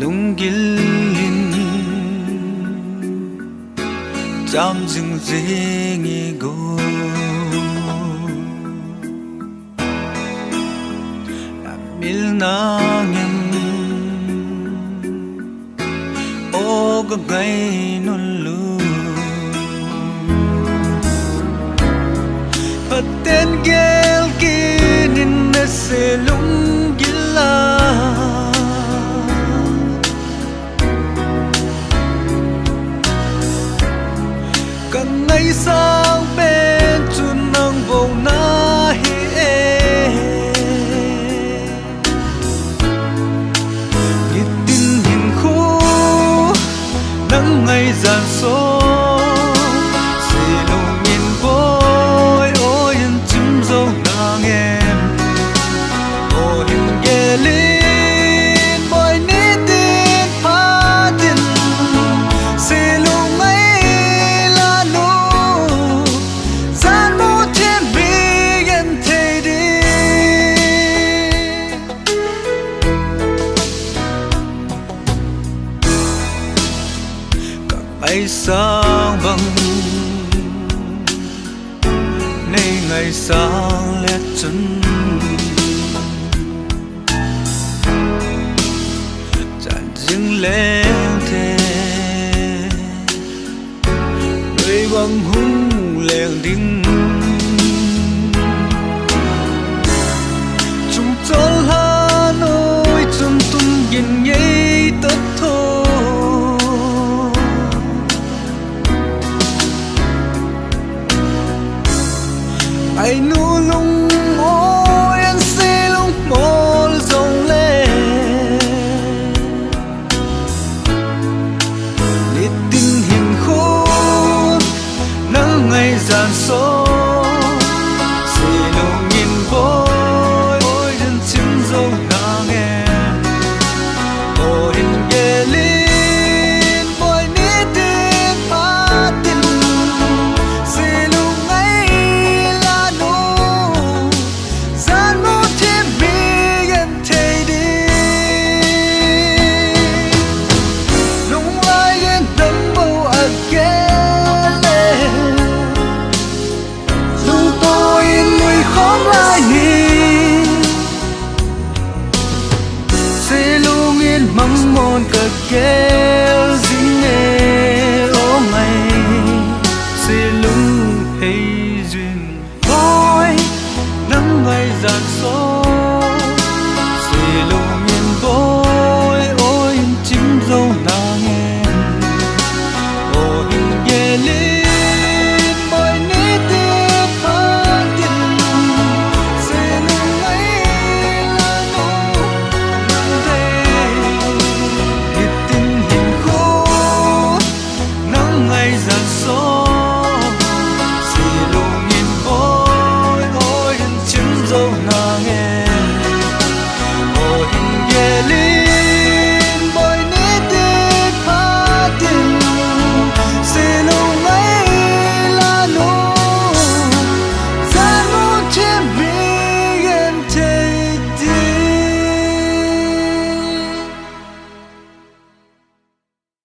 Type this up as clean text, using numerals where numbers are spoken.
lung gilin jam jing jing go la mil nangin o ga gai non lu paten gel kinin na se lung gila càng ngày sang bên chun nang vô na hi nhịp tin hình khu nắng ngày giàn số xì lùng nhìn bôi ôi yên chim dâu nàng em ô hình ghé lên bôi nít tin phá tin xì lùng ấy là nụ gian mô thêm bi yên thề đi ngày sáng vắng nay ngày sáng lét chân chán dừng lên thế nơi băng hung lèng đinh chúng trốn Hà Nội chúng tung nhìn nhây tất thôi ai nu lung ôi anh sẽ lung mol rong lên nít tin hình khôn nắng ngày giàn số xì lung nhìn bôi ôi chân chim dâu nàng em ô hình ghé lên bôi nít tin phá tin xì lung ấy là nụ gian mô thêm bi yên thề đi lung lại yên đấm bầu again lung tôi người không lại nhìn sẽ lung yên mong mòn cả kéo dính nghe ôm mày sẽ lung hay duyên thôi nắng ngày giàn số